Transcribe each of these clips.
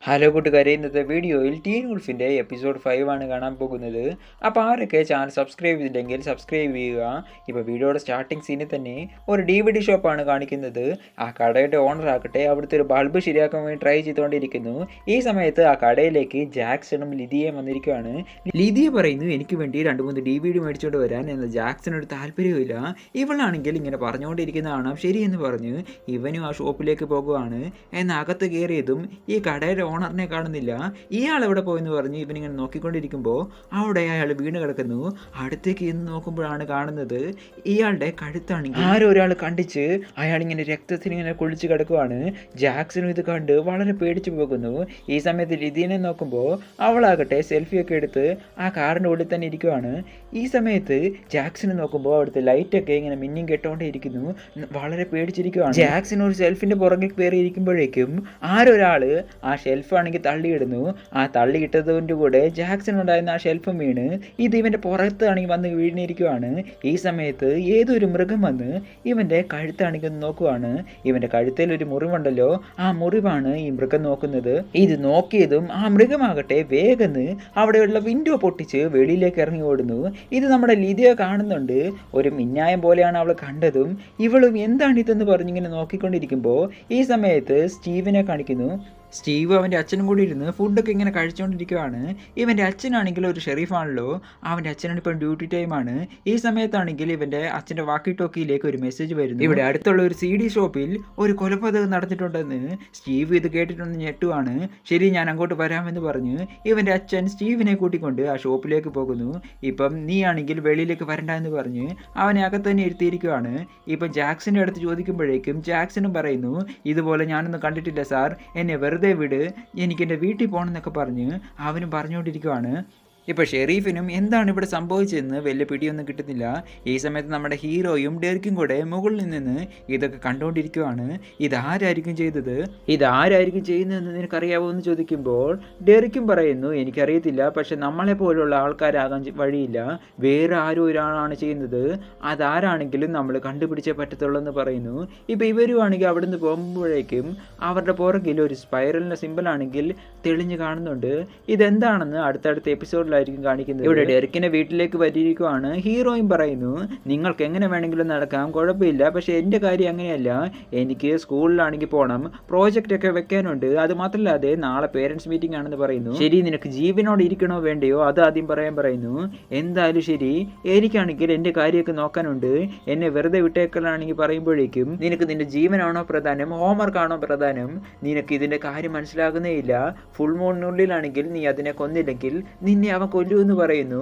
Hello കൂട്ടുകാരെ, ഇന്നത്തെ വീഡിയോയിൽ ടീൻ വുൾഫിൻ്റെ എപ്പിസോഡ് 5 ആണ് കാണാൻ പോകുന്നത്. അപ്പോൾ ആരൊക്കെ ചാനൽ സബ്സ്ക്രൈബ് ചെയ്തില്ലെങ്കിൽ സബ്സ്ക്രൈബ് ചെയ്യുക. ഇപ്പോൾ വീഡിയോയുടെ സ്റ്റാർട്ടിങ് സീനിൽ തന്നെ ഒരു DVD ഷോപ്പാണ് കാണിക്കുന്നത്. ആ കടയുടെ ഓണർ ആകട്ടെ അവിടുത്തെ ഒരു ബൾബ് ശരിയാക്കാൻ വേണ്ടി ട്രൈ ചെയ്തുകൊണ്ടിരിക്കുന്നു. ഈ സമയത്ത് ആ കടയിലേക്ക് ജാക്സണും ലിതിയയും വന്നിരിക്കുകയാണ്. ലിതിയ പറയുന്നു, എനിക്ക് വേണ്ടി 2-3 DVD മേടിച്ചുകൊണ്ട് വരാൻ. എന്നാൽ ജാക്സണൊരു താല്പര്യമില്ല. ഇവളാണെങ്കിൽ ഇങ്ങനെ പറഞ്ഞുകൊണ്ടിരിക്കുന്ന കാണാം. ശരിയെന്ന് പറഞ്ഞ് ഇവനും ആ ഷോപ്പിലേക്ക് പോകുകയാണ്. എന്നാൽ അകത്ത് കയറിയതും ഈ കടയുടെ ഓണറിനെ കാണുന്നില്ല. ഇയാൾ എവിടെ പോയെന്ന് പറഞ്ഞ് ഇവനിങ്ങനെ നോക്കിക്കൊണ്ടിരിക്കുമ്പോൾ അവിടെ അയാൾ വീണ് കിടക്കുന്നു. അടുത്തേക്ക് ഇന്ന് നോക്കുമ്പോഴാണ് കാണുന്നത് ഇയാളുടെ കഴുത്താണെങ്കിൽ ആരോ ഒരാൾ കണ്ടിച്ച് അയാളിങ്ങനെ രക്തത്തിനിങ്ങനെ കുളിച്ച് കിടക്കുവാണ്. ജാക്സണും ഇത് കണ്ട് വളരെ പേടിച്ചു പോകുന്നു. ഈ സമയത്ത് ലിതിയനെ നോക്കുമ്പോൾ അവളാകട്ടെ സെൽഫിയൊക്കെ എടുത്ത് ആ കാറിൻ്റെ ഉള്ളിൽ തന്നെ ഇരിക്കുവാണ്. ഈ സമയത്ത് ജാക്സനെ നോക്കുമ്പോൾ അവിടുത്തെ ലൈറ്റൊക്കെ ഇങ്ങനെ മിന്നും കെട്ടോണ്ടേ ഇരിക്കുന്നു. വളരെ പേടിച്ചിരിക്കുവാണ്. ജാക്സൺ ഒരു സെൽഫിൻ്റെ പുറകിൽ കയറി ഇരിക്കുമ്പോഴേക്കും ആരൊരാൾ ആ ഷെൽഫാണെങ്കിൽ തള്ളിയിടുന്നു. ആ തള്ളിയിട്ടതിൻ്റെ കൂടെ ജാക്സൺ ഉണ്ടായിരുന്ന ആ ഷെൽഫും വീണ് ഇത് ഇവൻ്റെ പുറത്താണെങ്കിൽ വന്ന് വീണിരിക്കുവാണ്. ഈ സമയത്ത് ഏതൊരു മൃഗം വന്ന് ഇവൻ്റെ കഴുത്താണെങ്കിൽ ഒന്ന് നോക്കുവാണ്. ഇവൻ്റെ കഴുത്തിൽ ഒരു മുറിവുണ്ടല്ലോ, ആ മുറിവാണ് ഈ മൃഗം നോക്കുന്നത്. ഇത് നോക്കിയതും ആ മൃഗമാകട്ടെ വേഗം അവിടെയുള്ള വിൻഡോ പൊട്ടിച്ച് വെളിയിലേക്ക് ഇറങ്ങി ഓടുന്നു. ഇത് നമ്മുടെ ലിതിയ കാണുന്നുണ്ട്. ഒരു മിന്നായം പോലെയാണ് അവൾ കണ്ടതും. ഇവളും എന്താണിതെന്ന് പറഞ്ഞിങ്ങനെ നോക്കിക്കൊണ്ടിരിക്കുമ്പോൾ ഈ സമയത്ത് സ്റ്റീവിനെ കാണിക്കുന്നു. സ്റ്റീവ് അവൻ്റെ അച്ഛനും കൂടി ഇരുന്ന് ഫുഡൊക്കെ ഇങ്ങനെ കഴിച്ചുകൊണ്ടിരിക്കുകയാണ്. ഇവൻ്റെ അച്ഛനാണെങ്കിൽ ഒരു ഷെരീഫാണല്ലോ. അവൻ്റെ അച്ഛനാണിപ്പോൾ ഡ്യൂട്ടി ടൈമാണ്. ഈ സമയത്താണെങ്കിൽ ഇവൻ്റെ അച്ഛൻ്റെ വാക്കി ടോക്കിയിലേക്ക് ഒരു മെസ്സേജ് വരുന്നു. ഇവിടെ അടുത്തുള്ള ഒരു CD ഷോപ്പിൽ ഒരു കൊലപാതകം നടന്നിട്ടുണ്ടെന്ന്. സ്റ്റീവ് ഇത് കേട്ടിട്ടൊന്ന് ഞെട്ടുവാണ്. ശരി, ഞാൻ അങ്ങോട്ട് വരാമെന്ന് പറഞ്ഞ് ഇവൻ്റെ അച്ഛൻ സ്റ്റീവിനെ കൂട്ടിക്കൊണ്ട് ആ ഷോപ്പിലേക്ക് പോകുന്നു. ഇപ്പം നീ ആണെങ്കിൽ വെളിയിലേക്ക് വരണ്ട എന്ന് പറഞ്ഞ് അവനെ അകത്ത് തന്നെ ഇരുത്തിയിരിക്കുകയാണ്. ഇപ്പം ജാക്സൻ്റെ അടുത്ത് ചോദിക്കുമ്പോഴേക്കും ജാക്സനും പറയുന്നു, ഇതുപോലെ ഞാനൊന്നും കണ്ടിട്ടില്ല സാർ, എന്നെ വെറുതെ വിട്, എനിക്ക് എൻ്റെ വീട്ടിൽ പോകണമെന്നൊക്കെ പറഞ്ഞ് അവനും പറഞ്ഞുകൊണ്ടിരിക്കുവാണ്. ഇപ്പോൾ ഷെരീഫിനും എന്താണ് ഇവിടെ സംഭവിച്ചതെന്ന് വലിയ പിടിയൊന്നും കിട്ടുന്നില്ല. ഈ സമയത്ത് നമ്മുടെ ഹീറോയും ഡെറിക്കും കൂടെ മുകളിൽ നിന്ന് ഇതൊക്കെ കണ്ടുകൊണ്ടിരിക്കുവാണ്. ഇതാരായിരിക്കും ചെയ്തത്, ഇതാരായിരിക്കും ചെയ്യുന്നതെന്ന് നിനക്കറിയാവോ എന്ന് ചോദിക്കുമ്പോൾ ഡെറിക്കും പറയുന്നു, എനിക്കറിയത്തില്ല, പക്ഷെ നമ്മളെ പോലുള്ള ആൾക്കാരാകാൻ വഴിയില്ല, വേറെ ആരും ഒരാളാണ് ചെയ്യുന്നത്, അതാരാണെങ്കിലും നമ്മൾ കണ്ടുപിടിച്ചേ പറ്റത്തുള്ളൂ എന്ന് പറയുന്നു. ഇപ്പോൾ ഇവരുമാണെങ്കിൽ അവിടെ നിന്ന് പോകുമ്പോഴേക്കും അവരുടെ പുറകിൽ ഒരു സ്പൈറലിൻ്റെ സിമ്പിളാണെങ്കിൽ തെളിഞ്ഞ് കാണുന്നുണ്ട്. ഇതെന്താണെന്ന് അടുത്തടുത്ത എപ്പിസോഡിൽ കാണിക്കുന്നത്. ഇവിടെ ഡെറിക്കിനെ വീട്ടിലേക്ക് വരിയിരിക്കുവാണ്. ഹീറോയും പറയുന്നു, നിങ്ങൾക്ക് എങ്ങനെ വേണമെങ്കിലും നടക്കാം, കുഴപ്പമില്ല, പക്ഷെ എൻ്റെ കാര്യം അങ്ങനെയല്ല, എനിക്ക് സ്കൂളിലാണെങ്കിൽ പോകണം, പ്രോജക്റ്റ് ഒക്കെ വെക്കാനുണ്ട്, അത് മാത്രമല്ലാതെ നാളെ പേരൻസ് മീറ്റിംഗ് ആണെന്ന് പറയുന്നു. ശരി, നിനക്ക് ജീവനോട് ഇരിക്കണോ വേണ്ടയോ അത് ആദ്യം പറയാൻ പറയുന്നു. എന്തായാലും ശരി, എനിക്കാണെങ്കിൽ എൻ്റെ കാര്യമൊക്കെ നോക്കാനുണ്ട്, എന്നെ വെറുതെ വിട്ടേക്കലാണെങ്കിൽ പറയുമ്പോഴേക്കും നിനക്ക് നിന്റെ ജീവനാണോ പ്രധാനം, ഹോംവർക്കാണോ പ്രധാനം, നിനക്ക് ഇതിൻ്റെ കാര്യം മനസ്സിലാകുന്നേ ഇല്ല, ഫുൾ മൂണിനുള്ളിലാണെങ്കിൽ നീ അതിനെ കൊന്നില്ലെങ്കിൽ നിന്നെ അവൻ കൊല്ലുമെന്ന് പറയുന്നു.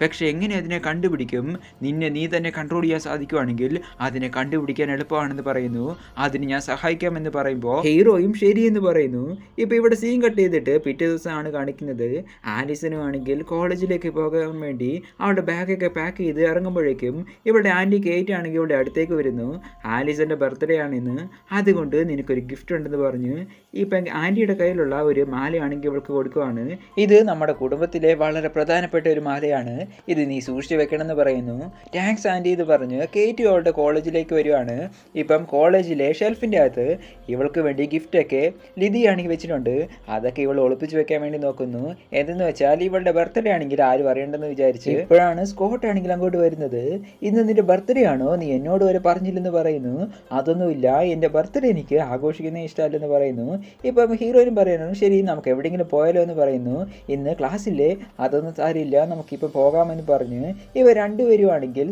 പക്ഷെ എങ്ങനെ അതിനെ കണ്ടുപിടിക്കും, നിന്നെ നീ തന്നെ കൺട്രോൾ ചെയ്യാൻ സാധിക്കുവാണെങ്കിൽ അതിനെ കണ്ടുപിടിക്കാൻ എളുപ്പമാണെന്ന് പറയുന്നു. അതിന് ഞാൻ സഹായിക്കാമെന്ന് പറയുമ്പോൾ ഹീറോയും ശരിയെന്ന് പറയുന്നു. ഇപ്പോൾ ഇവിടെ സീൻ കട്ട് ചെയ്തിട്ട് പിറ്റേ ദിവസമാണ് കാണിക്കുന്നത്. ആലിസനും ആണെങ്കിൽ കോളേജിലേക്ക് പോകാൻ വേണ്ടി അവളുടെ ബാഗൊക്കെ പാക്ക് ചെയ്ത് ഇറങ്ങുമ്പോഴേക്കും ഇവിടെ ആൻറ്റി കേറ്റ് ആണെങ്കിൽ ഇവിടെ അടുത്തേക്ക് വരുന്നു. ആലിസൻ്റെ ബർത്ത്ഡേ ആണിന്ന്, അതുകൊണ്ട് നിനക്കൊരു ഗിഫ്റ്റ് ഉണ്ടെന്ന് പറഞ്ഞ് ഇപ്പം ആൻറ്റിയുടെ കയ്യിലുള്ള ഒരു മാലയാണെങ്കിൽ ഇവൾക്ക് കൊടുക്കുവാണ്. ഇത് നമ്മുടെ കുടുംബത്തിലെ വളരെ പ്രധാനപ്പെട്ട ഒരു മാലയാണ്, ഇത് നീ സൂക്ഷിച്ച് വെക്കണമെന്ന് പറയുന്നു. താങ്ക്സ് ആൻറ്റി എന്ന് പറഞ്ഞ് കേറ്റി അവളുടെ കോളേജിലേക്ക് വരുവാണ്. ഇപ്പം കോളേജിലെ ഷെൽഫിൻ്റെ അകത്ത് ഇവൾക്ക് വേണ്ടി ഗിഫ്റ്റൊക്കെ ലിതിയാണെങ്കിൽ വെച്ചിട്ടുണ്ട്. അതൊക്കെ ഇവൾ ഒളിപ്പിച്ച് വെക്കാൻ വേണ്ടി നോക്കുന്നു. എന്തെന്ന് വെച്ചാൽ ഇവളുടെ ബർത്ത്ഡേ ആണെങ്കിൽ ആരും അറിയണ്ടെന്ന് വിചാരിച്ച് ഇപ്പോഴാണ് സ്കോട്ട് ആണെങ്കിൽ അങ്ങോട്ട് വരുന്നത്. ഇന്ന് നിന്റെ ബർത്ത്ഡേ ആണോ, നീ എന്നോട് വരെ പറഞ്ഞില്ലെന്ന് പറയുന്നു. അതൊന്നുമില്ല, എൻ്റെ ബർത്ത്ഡേ എനിക്ക് ആഘോഷിക്കുന്ന ഇഷ്ടമല്ലെന്ന് പറയുന്നു. ഇപ്പം ഹീറോയിനും പറയുന്നു, ശരി നമുക്ക് എവിടെയെങ്കിലും പോയാലോ എന്ന് പറയുന്നു. ഇന്ന് ക്ലാസ്സില്ലേ, അതൊന്നും സാരിയില്ല, നമുക്കിപ്പോൾ പോകാമെന്ന് പറഞ്ഞ് ഇവർ രണ്ടുപേരുമാണെങ്കിൽ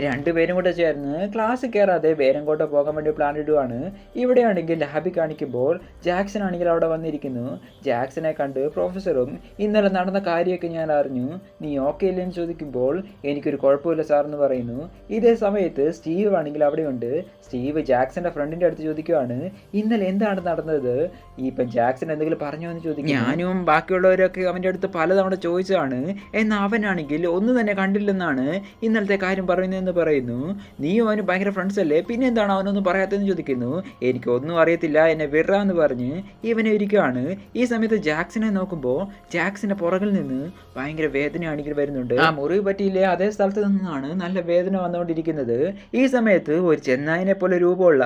രണ്ടുപേരും കൂടെ ചേർന്ന് ക്ലാസ് കയറാതെ വേരങ്കോട്ട പോകാൻ വേണ്ടി പ്ലാൻ ഇടുവാണ്. ഇവിടെയാണെങ്കിൽ ലാബിൽ കാണിക്കുമ്പോൾ ജാക്സൺ ആണെങ്കിൽ അവിടെ വന്നിരിക്കുന്നു. ജാക്സനെ കണ്ട് പ്രൊഫസറും ഇന്നലെ നടന്ന കാര്യമൊക്കെ ഞാൻ അറിഞ്ഞു, നീ ഓക്കെ ഇല്ലെന്ന് ചോദിക്കുമ്പോൾ എനിക്കൊരു കുഴപ്പമില്ല സാർ എന്ന് പറയുന്നു. ഇതേ സമയത്ത് സ്റ്റീവ് ആണെങ്കിൽ അവിടെയുണ്ട്. സ്റ്റീവ് ജാക്സന്റെ ഫ്രണ്ടിൻ്റെ അടുത്ത് ചോദിക്കുവാണ്, ഇന്നലെ എന്താണ് നടന്നത്, ഇപ്പം ജാക്സൺ എന്തെങ്കിലും പറഞ്ഞോ എന്ന് ചോദിക്കും. ഞാനും ബാക്കിയുള്ളവരൊക്കെ അവൻ്റെ അടുത്ത് പലതവണ ചോദിച്ചതാണ്. എന്നാൽ അവനാണെങ്കിൽ ആണെങ്കിൽ ഒന്നും തന്നെ കണ്ടില്ലെന്നാണ് ഇന്നലത്തെ കാര്യം പറയുന്നതെന്ന് പറയുന്നു. നീയും അവന് ഭയങ്കര ഫ്രണ്ട്സ് അല്ലേ, പിന്നെ എന്താണ് അവനൊന്നും പറയാത്തതെന്ന് ചോദിക്കുന്നു. എനിക്കൊന്നും അറിയത്തില്ല, എന്നെ വിടാന്ന് പറഞ്ഞ് ഇവനെ ഇരിക്കുകയാണ്. ഈ സമയത്ത് ജാക്സനെ നോക്കുമ്പോൾ ജാക്സിന്റെ പുറകിൽ നിന്ന് ഭയങ്കര വേദനയാണെങ്കിൽ വരുന്നുണ്ട്. ആ മുറിവ് പറ്റിയില്ലേ അതേ സ്ഥലത്ത് നിന്നാണ് നല്ല വേദന വന്നുകൊണ്ടിരിക്കുന്നത്. ഈ സമയത്ത് ഒരു ചെന്നായിനെ പോലെ രൂപമുള്ള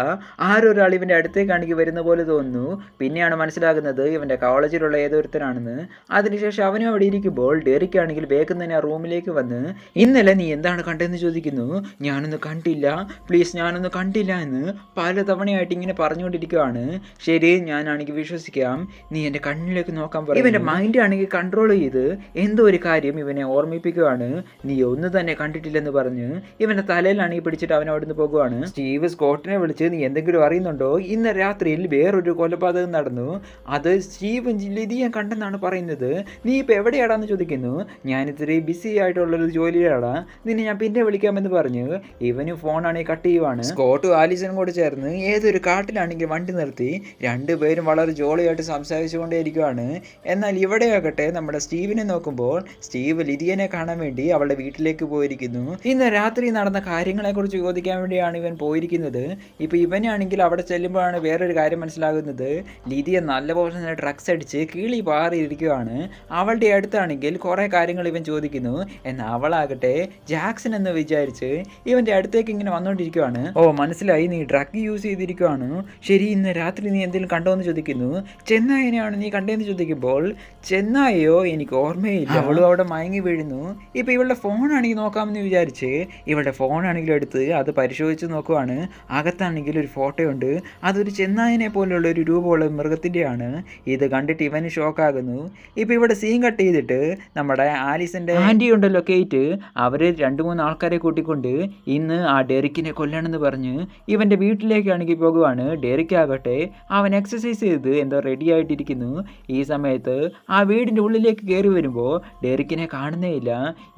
ആരൊരാൾ ഇവന്റെ അടുത്തേക്കാണെങ്കിൽ വരുന്ന പോലെ തോന്നുന്നു. പിന്നെയാണ് മനസ്സിലാകുന്നത് ഇവന്റെ കോളേജിലുള്ള ഏതൊരുത്തനാണെന്ന്. അതിനുശേഷം അവനും അവിടെ ഇരിക്കുമ്പോൾ ഡെറിക്കാണെങ്കിൽ വേഗം തന്നെ ആ റൂമിലേക്ക് വന്ന് ഇന്നലെ നീ എന്താണ് കണ്ടതെന്ന് ചോദിക്കുന്നു. ഞാനൊന്നും കണ്ടില്ല, പ്ലീസ് ഞാനൊന്നും കണ്ടില്ല എന്ന് പല തവണയായിട്ട് ഇങ്ങനെ പറഞ്ഞുകൊണ്ടിരിക്കുകയാണ്. ശരി, ഞാനാണെങ്കിൽ വിശ്വസിക്കാം, നീ എൻ്റെ കണ്ണിലേക്ക് നോക്കാൻ പറയും. ഇവന്റെ മൈൻഡ് ആണെങ്കിൽ കൺട്രോൾ ചെയ്ത് എന്തോ ഒരു കാര്യം ഇവനെ ഓർമ്മിപ്പിക്കുകയാണ്. നീ ഒന്നും തന്നെ കണ്ടിട്ടില്ലെന്ന് പറഞ്ഞ് ഇവന്റെ തലയിലാണെങ്കിൽ പിടിച്ചിട്ട് അവൻ അവിടെ നിന്ന് പോകുവാണ്. സ്റ്റീവ് സ്കോട്ടിനെ വിളിച്ച് നീ എന്തെങ്കിലും അറിയുന്നുണ്ടോ, ഇന്ന് രാത്രിയിൽ വേറൊരു കൊലപാതകം നടന്നു, അത് സ്റ്റീവും ലിതിയും കണ്ടെന്നാണ് പറയുന്നത്, നീ ഇപ്പം എവിടെയാടാന്ന് ചോദിക്കുന്നു. ഞാൻ ഇത്തിരി ബിസി ആയിട്ടുള്ളൊരു ജോലിയിലാടാ, നിന്നെ ഞാൻ പിന്നെ വിളിക്കാമെന്ന് പറഞ്ഞ് ഇവന് ഫോണാണെങ്കിൽ കട്ട് ചെയ്യുവാണ്. സ്കോട്ടും ആലീസനും കൂടെ ചേർന്ന് ഏതൊരു കാട്ടിലാണെങ്കിൽ വണ്ടി നിർത്തി രണ്ടുപേരും വളരെ ജോളിയായിട്ട് സംസാരിച്ചുകൊണ്ടേയിരിക്കുകയാണ്. എന്നാൽ ഇവിടെയാകട്ടെ നമ്മുടെ സ്റ്റീവിനെ നോക്കുമ്പോൾ സ്റ്റീവ് ലിതിയനെ കാണാൻ വേണ്ടി അവളുടെ വീട്ടിലേക്ക് പോയിരിക്കുന്നു. ഇന്ന് രാത്രി നടന്ന കാര്യങ്ങളെക്കുറിച്ച് ചോദിക്കാൻ വേണ്ടിയാണ് ഇവൻ പോയിരിക്കുന്നത്. ഇപ്പം ഇവനാണെങ്കിൽ അവിടെ ചെല്ലുമ്പോഴാണ് വേറൊരു കാര്യം മനസ്സിലാകുന്നത്. ലിതിയ നല്ലപോലെ തന്നെ ഡ്രഗ്സ് അടിച്ച് കീളി പാറിയിരിക്കുകയാണ്. അവളുടെ അടുത്താണെങ്കിൽ കുറേ കാര്യങ്ങൾ ഇവൻ ചോദിക്കുന്നു. എന്നാൽ അവളാകട്ടെ ജാക്സൺ എന്ന് വിചാരിച്ച് ഇവൻ്റെ അടുത്തേക്ക് ഇങ്ങനെ വന്നുകൊണ്ടിരിക്കുകയാണ്. ഓ മനസ്സിലായി, നീ ഡ്രഗ് യൂസ് ചെയ്തിരിക്കുകയാണ്. ശരി, ഇന്ന് രാത്രി നീ എന്തെങ്കിലും കണ്ടോ എന്ന് ചോദിക്കുന്നു. ചെന്നായിനെയാണ് നീ കണ്ടതെന്ന് ചോദിക്കുമ്പോൾ ചെന്നായോ എനിക്ക് ഓർമ്മയില്ല, അവളും അവിടെ മയങ്ങി വീഴുന്നു. ഇപ്പം ഇവളുടെ ഫോണാണെങ്കിൽ നോക്കാമെന്ന് വിചാരിച്ച് ഇവളുടെ ഫോണാണെങ്കിൽ എടുത്ത് അത് പരിശോധിച്ച് നോക്കുവാണ്. അകത്താണെങ്കിൽ ഒരു ഫോട്ടോ ഉണ്ട്, അതൊരു ചെന്നായിനെ പോലുള്ള ഒരു രൂപമുള്ള മൃഗത്തിൻ്റെയാണ്. ഇത് കണ്ടിട്ട് ഇവന് ഷോക്കാകുന്നു. ഇപ്പം ഇവിടെ സീൻ കട്ട് ചെയ്തിട്ട് നമ്മുടെ ആലിസിൻ്റെ ആൻറ്റി ഉണ്ടല്ലോ കേറ്റ്, അവർ 2-3 ആൾക്കാരെ കൂട്ടിക്കൊണ്ട് ഇന്ന് ആ ഡെറിക്കിനെ കൊല്ലണമെന്ന് പറഞ്ഞ് ഇവൻ്റെ വീട്ടിലേക്കാണെങ്കിൽ പോകുവാണ്. ഡെറിക്കാകട്ടെ അവൻ എക്സസൈസ് ചെയ്ത് എന്തോ റെഡി ആയിട്ടിരിക്കുന്നു. ഈ സമയത്ത് ആ വീടിൻ്റെ ഉള്ളിലേക്ക് കയറി വരുമ്പോൾ ഡെറിക്കിനെ കാണുന്നേയില്ല.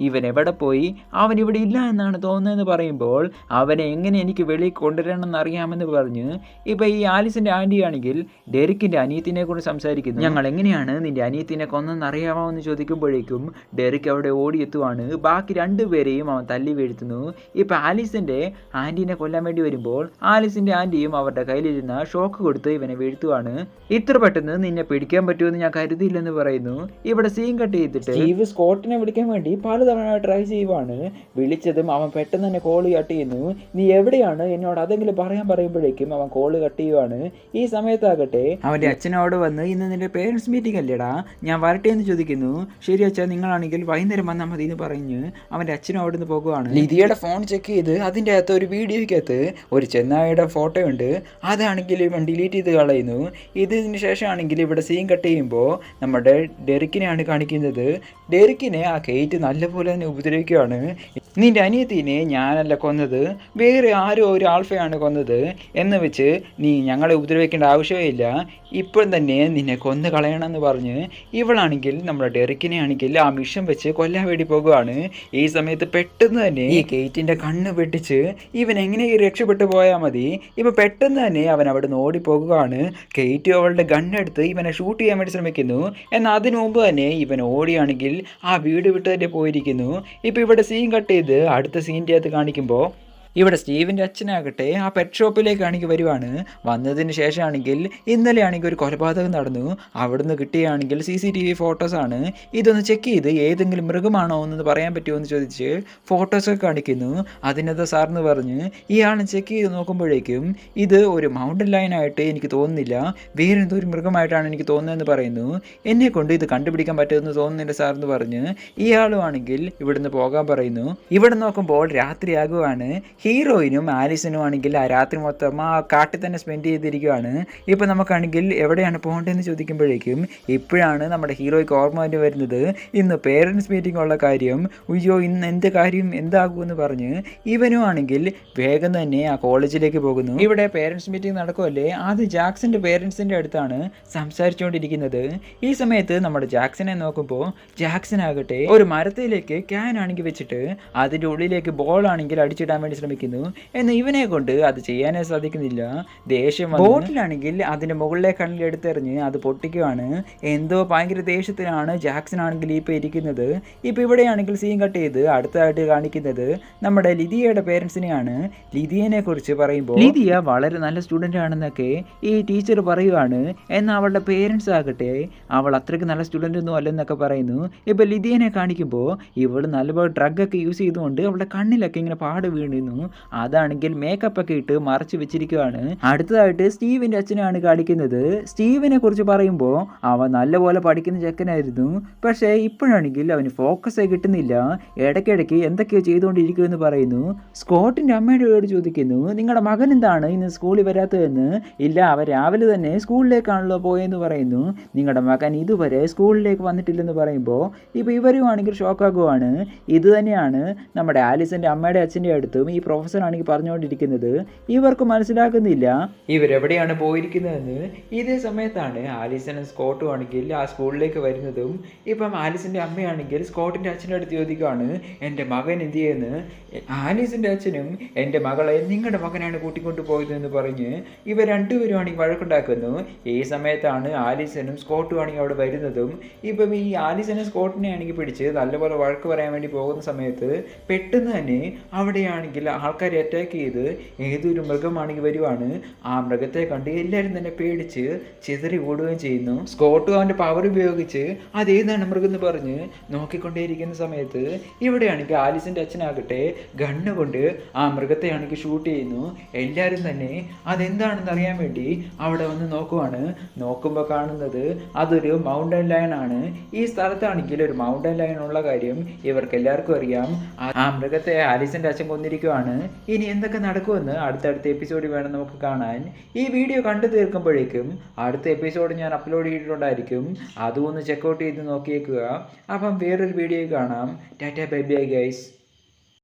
ഇവൻ എവിടെ പോയി, അവൻ ഇവിടെ ഇല്ല എന്നാണ് തോന്നുന്നതെന്ന് പറയുമ്പോൾ അവനെ എങ്ങനെ എനിക്ക് വെളിയിൽ കൊണ്ടുവരണമെന്ന് അറിയാമെന്ന് പറഞ്ഞ് ഇപ്പം ഈ ആലിസിൻ്റെ ആൻറ്റി ആണെങ്കിൽ ഡെറിക്കിൻ്റെ അനിയത്തിനെ കൊണ്ട് സംസാരിക്കുന്നു. ഞങ്ങൾ എങ്ങനെയാണ് നിൻ്റെ അനിയത്തിനെ കൊന്നെന്ന് അറിയാമോ എന്ന് ചോദിക്കുമ്പോഴേക്കും ഡെറിക്ക് അവിടെ ഓടിയെത്തുവാണ്. ബാക്കി 2 പേരെയും അവൻ തല്ലി വീഴ്ത്തുന്നു. ഇപ്പം ആലിസിൻ്റെ ആൻറ്റീനെ കൊല്ലാൻ വേണ്ടി വരുമ്പോൾ ആലിസിൻ്റെ ആൻറ്റിയും അവരുടെ കയ്യിലിരുന്ന ഷോക്ക് കൊടുത്ത് ഇവനെ വീഴ്ത്തുവാണ്. ഇത്ര പെട്ടെന്ന് നിന്നെ പിടിക്കാൻ പറ്റുമെന്ന് ഞാൻ കരുതിയില്ലെന്ന് പറയുന്നു. ഇവിടെ സീൻ കട്ട് ചെയ്തിട്ട് സ്റ്റീവ് സ്കോട്ടിനെ വിളിക്കാൻ വേണ്ടി പലതവണ ട്രൈ ചെയ്യുവാണ്. വിളിച്ചതും അവൻ പെട്ടെന്ന് തന്നെ കോള് കട്ട് ചെയ്യുന്നു. നീ എവിടെയാണ്, എന്നോട് അതെങ്കിലും പറയാൻ പറയുമ്പോഴേക്കും അവൻ കോള് കട്ട് ചെയ്യുവാണ്. ഈ സമയത്താകട്ടെ അവൻ്റെ അച്ഛനോട് വന്ന് ഇന്ന് നിന്റെ പേരൻസ് മീറ്റിംഗ് അല്ലേടാ, ഞാൻ വരട്ടെ എന്ന് ചോദിക്കുന്നു. ശരി അച്ഛാ, നിങ്ങളാണെങ്കിൽ വൈകുന്നേരം വന്നാൽ മതി എന്ന് പറഞ്ഞ് അവൻ്റെ അച്ഛനോട് നിന്ന് പോകുവാണ്. ലിതിയുടെ ഫോൺ ചെക്ക് ചെയ്ത് അതിൻ്റെ അകത്ത് ഒരു വീഡിയോയ്ക്കകത്ത് ഒരു ചെന്നായിയുടെ ഫോട്ടോ ഉണ്ട്, അതാണെങ്കിൽ ഇവൻ ഡിലീറ്റ് ചെയ്ത് കളയുന്നു. ഇതിന് ശേഷമാണെങ്കിൽ ഇവിടെ സീൻ കട്ട് ചെയ്യുമ്പോൾ നമ്മുടെ ഡെറിക്കിനെയാണ് കാണിക്കുന്നത്. ഡെറിക്കിനെ ആ കേറ്റ് നല്ലപോലെ തന്നെ ഉപദ്രവിക്കുകയാണ്. നിന്റെ അനിയത്തിനെ ഞാനല്ല കൊന്നത്, വേറെ ആരോ ഒരു ആൽഫയാണ് കൊന്നത് എന്ന് വെച്ച് നീ ഞങ്ങളെ ഉപദ്രവിക്കേണ്ട ആവശ്യമില്ല, ഇപ്പോഴും തന്നെ നിന്നെ കൊന്നു കളയണമെന്ന് പറഞ്ഞ് ഇവളാണെങ്കിൽ നമ്മുടെ ഡെറിക്കിനെ ആണെങ്കിൽ ആ മിഷൻ വെച്ച് കൊല്ലാൻ വേണ്ടി പോകുകയാണ്. ഈ സമയത്ത് പെട്ടെന്ന് തന്നെ ഈ കേറ്റിൻ്റെ കണ്ണ് വെട്ടിച്ച് ഇവൻ എങ്ങനെ രക്ഷപ്പെട്ടു പോയാൽ മതി. ഇപ്പം പെട്ടെന്ന് തന്നെ അവൻ അവിടെ നിന്ന് ഓടിപ്പോകുകയാണ്. കേറ്റ് അവളുടെ ഗണ്ണെടുത്ത് ഇവനെ ഷൂട്ട് ചെയ്യാൻ വേണ്ടി ശ്രമിക്കുന്നു. എന്നാൽ അതിനു മുമ്പ് തന്നെ ഇവൻ ഓടിയാണെങ്കിൽ ആ വീട് വിട്ട് തന്നെ പോയിരിക്കുന്നു. ഇപ്പം ഇവിടെ സീൻ കട്ട് ചെയ്ത് അടുത്ത സീൻ്റെ അകത്ത് കാണിക്കുമ്പോൾ ഇവിടെ സ്റ്റീവിൻ്റെ അച്ഛനാകട്ടെ ആ പെറ്റ് ഷോപ്പിലേക്കാണെങ്കിൽ വരുവാണ്. വന്നതിന് ശേഷമാണെങ്കിൽ ഇന്നലെ ആണെങ്കിൽ ഒരു കൊലപാതകം നടന്നു, അവിടുന്ന് കിട്ടിയാണെങ്കിൽ CCTV ഫോട്ടോസാണ്. ഇതൊന്ന് ചെക്ക് ചെയ്ത് ഏതെങ്കിലും മൃഗമാണോ എന്ന് പറയാൻ പറ്റുമോ എന്ന് ചോദിച്ച് ഫോട്ടോസൊക്കെ കാണിക്കുന്നു. അതിനകത്ത് സാറിന് പറഞ്ഞ് ഇയാൾ ചെക്ക് ചെയ്ത് നോക്കുമ്പോഴേക്കും ഇത് ഒരു മൗണ്ടൻ ലയനായിട്ട് എനിക്ക് തോന്നുന്നില്ല, വേറെ എന്തോ ഒരു മൃഗമായിട്ടാണ് എനിക്ക് തോന്നുന്നതെന്ന് പറയുന്നു. എന്നെ കൊണ്ട് ഇത് കണ്ടുപിടിക്കാൻ പറ്റുമെന്ന് തോന്നുന്നില്ല സാറെന്ന് പറഞ്ഞ് ഇയാളും ആണെങ്കിൽ ഇവിടുന്ന് പോകാൻ പറയുന്നു. ഇവിടെ നോക്കുമ്പോൾ രാത്രിയാകുവാണ്. ഹീറോയിനും ആലിസിനും ആണെങ്കിൽ ആ രാത്രി മൊത്തം ആ കാട്ടിൽ തന്നെ സ്പെൻഡ് ചെയ്തിരിക്കുകയാണ്. ഇപ്പോൾ നമുക്കാണെങ്കിൽ എവിടെയാണ് പോകേണ്ടതെന്ന് ചോദിക്കുമ്പോഴേക്കും ഇപ്പോഴാണ് നമ്മുടെ ഹീറോയ്ക്ക് ഓർമ്മ തന്നെ വരുന്നത് ഇന്ന് പേരൻസ് മീറ്റിംഗ് ഉള്ള കാര്യം. ഉയ്യോ, ഇന്ന് എന്ത് കാര്യം എന്താകുമെന്ന് പറഞ്ഞ് ഇവനും ആണെങ്കിൽ വേഗം തന്നെ ആ കോളേജിലേക്ക് പോകുന്നു. ഇവിടെ പേരൻസ് മീറ്റിംഗ് നടക്കുമല്ലേ, അത് ജാക്സന്റെ പേരൻസിൻ്റെ അടുത്താണ് സംസാരിച്ചുകൊണ്ടിരിക്കുന്നത്. ഈ സമയത്ത് നമ്മുടെ ജാക്സനെ നോക്കുമ്പോൾ ജാക്സൺ ആകട്ടെ ഒരു മരത്തിലേക്ക് ക്യാൻ ആണെങ്കിൽ വെച്ചിട്ട് അതിൻ്റെ ഉള്ളിലേക്ക് ബോൾ ആണെങ്കിൽ അടിച്ചിടാൻ വേണ്ടി ശ്രമിക്കുന്നു. കാണിക്കുന്നു. എന്നാൽ ഇവനെ കൊണ്ട് അത് ചെയ്യാനേ സാധിക്കുന്നില്ല. ദേഷ്യം ബോട്ടിലാണെങ്കിൽ അതിൻ്റെ മുകളിലേക്കാണെങ്കിൽ എടുത്തെറിഞ്ഞ് അത് പൊട്ടിക്കുകയാണ്. എന്തോ ഭയങ്കര ദേഷ്യത്തിലാണ് ജാക്സൺ ആണെങ്കിൽ ഇപ്പോൾ ഇരിക്കുന്നത്. ഇപ്പോൾ ഇവിടെയാണെങ്കിൽ സീൻ കട്ട് ചെയ്ത് അടുത്തതായിട്ട് കാണിക്കുന്നത് നമ്മുടെ ലിതിയയുടെ പേരൻസിനെയാണ്. ലിതിയനെ കുറിച്ച് പറയുമ്പോൾ ലിതിയ വളരെ നല്ല സ്റ്റുഡൻ്റ് ആണെന്നൊക്കെ ഈ ടീച്ചർ പറയുവാണ്. എന്നാൽ അവളുടെ പേരൻസ് ആകട്ടെ അവൾ അത്രയ്ക്ക് നല്ല സ്റ്റുഡൻ്റ് ഒന്നും അല്ലെന്നൊക്കെ പറയുന്നു. ഇപ്പോൾ ലിതിയനെ കാണിക്കുമ്പോൾ ഇവൾ നല്ലപോലെ ഡ്രഗൊക്കെ യൂസ് ചെയ്തുകൊണ്ട് അവളുടെ കണ്ണിലൊക്കെ ഇങ്ങനെ പാട് വീണിരുന്നു. അതാണെങ്കിൽ മേക്കപ്പ് ഒക്കെ ഇട്ട് മറച്ച് വെച്ചിരിക്കുകയാണ്. അടുത്തതായിട്ട് സ്റ്റീവിൻ്റെ അച്ഛനാണ് കാണിക്കുന്നത്. സ്റ്റീവിനെ കുറിച്ച് പറയുമ്പോൾ അവൻ നല്ലപോലെ പഠിക്കുന്ന ചെക്കനായിരുന്നു. പക്ഷേ ഇപ്പോഴാണെങ്കിൽ അവന് ഫോക്കസ് കിട്ടുന്നില്ല. ഇടയ്ക്കിടയ്ക്ക് എന്തൊക്കെയോ ചെയ്തുകൊണ്ടിരിക്കുമെന്ന് പറയുന്നു. സ്കോട്ടിൻ്റെ അമ്മയോട് ചോദിക്കുന്നു, നിങ്ങളുടെ മകൻ എന്താണ് ഇന്ന് സ്കൂളിൽ വരാത്തതെന്ന്. ഇല്ല, അവൻ രാവിലെ തന്നെ സ്കൂളിലേക്കാണല്ലോ പോയെന്ന് പറയുന്നു. നിങ്ങളുടെ മകൻ ഇതുവരെ സ്കൂളിലേക്ക് വന്നിട്ടില്ലെന്ന് പറയുമ്പോൾ ഇപ്പോൾ ഇവരുമാണെങ്കിൽ ഷോക്കാകുവാണ്. ഇത് തന്നെയാണ് നമ്മുടെ ആലിസിൻ്റെ അമ്മയുടെ അച്ഛൻ്റെ അടുത്തും ഈ പ്രൊഫസറാണെങ്കിൽ പറഞ്ഞുകൊണ്ടിരിക്കുന്നത്. ഇവർക്ക് മനസ്സിലാക്കുന്നില്ല ഇവരെവിടെയാണ് പോയിരിക്കുന്നതെന്ന്. ഇതേ സമയത്താണ് ആലിസനും സ്കോട്ടും ആണെങ്കിൽ ആ സ്കൂളിലേക്ക് വരുന്നതും. ഇപ്പം ആലിസിൻ്റെ അമ്മയാണെങ്കിൽ സ്കോട്ടിൻ്റെ അച്ഛൻ്റെ അടുത്ത് ചോദിക്കുകയാണ്, എൻ്റെ മകൻ എന്ത് ചെയ്യുന്നു. ആലീസിൻ്റെ അച്ഛനും എൻ്റെ മകളെ നിങ്ങളുടെ മകനാണ് കൂട്ടിക്കൊണ്ട് പോയതെന്ന് പറഞ്ഞ് ഇവർ രണ്ടുപേരും ആണെങ്കിൽ വഴക്കുണ്ടാക്കുന്നു. ഈ സമയത്താണ് ആലീസനും സ്കോട്ടും ആണെങ്കിൽ അവിടെ വരുന്നതും. ഇപ്പം ഈ ആലീസനും സ്കോട്ടിനെ ആണെങ്കിൽ പിടിച്ച് നല്ലപോലെ വഴക്ക് പറയാൻ വേണ്ടി പോകുന്ന സമയത്ത് പെട്ടെന്ന് തന്നെ അവിടെയാണെങ്കിൽ ആൾക്കാരെ അറ്റാക്ക് ചെയ്ത് ഏതൊരു മൃഗമാണെങ്കിൽ വരുവാണ്. ആ മൃഗത്തെ കണ്ട് എല്ലാവരും തന്നെ പേടിച്ച് ചിതറി ഓടുകയും ചെയ്യുന്നു. സ്കോട്ടും അവൻ്റെ പവർ ഉപയോഗിച്ച് അതേതാണ് മൃഗം എന്ന് പറഞ്ഞ് നോക്കിക്കൊണ്ടേയിരിക്കുന്ന സമയത്ത് ഇവിടെയാണെങ്കിൽ ആലീസിൻ്റെ അച്ഛനാകട്ടെ ഗണ്ണ് കൊണ്ട് ആ മൃഗത്തെ ആണെങ്കിൽ ഷൂട്ട് ചെയ്യുന്നു. എല്ലാവരും തന്നെ അതെന്താണെന്ന് അറിയാൻ വേണ്ടി അവിടെ വന്ന് നോക്കുവാണ്. നോക്കുമ്പോൾ കാണുന്നത് അതൊരു മൗണ്ടൻ ലയൺ ആണ്. ഈ സ്ഥലത്താണെങ്കിൽ ഒരു മൗണ്ടൻ ലയൺ ഉള്ള കാര്യം ഇവർക്ക് എല്ലാവർക്കും അറിയാം. ആ മൃഗത്തെ ആലീസിൻ്റെ അച്ഛൻ കൊന്നിരിക്കുവാണ്. ഇനി എന്തൊക്കെ നടക്കുമെന്ന് അടുത്തടുത്ത എപ്പിസോഡ് വേണം നമുക്ക് കാണാൻ. ഈ വീഡിയോ കണ്ടു തീർക്കുമ്പോഴേക്കും അടുത്ത എപ്പിസോഡ് ഞാൻ അപ്ലോഡ് ചെയ്തിട്ടുണ്ടായിരിക്കും. അതും ഒന്ന് ചെക്കൗട്ട് ചെയ്ത് നോക്കിയേക്കുക. അപ്പം വേറൊരു വീഡിയോ കാണാം. Tata bye bye guys.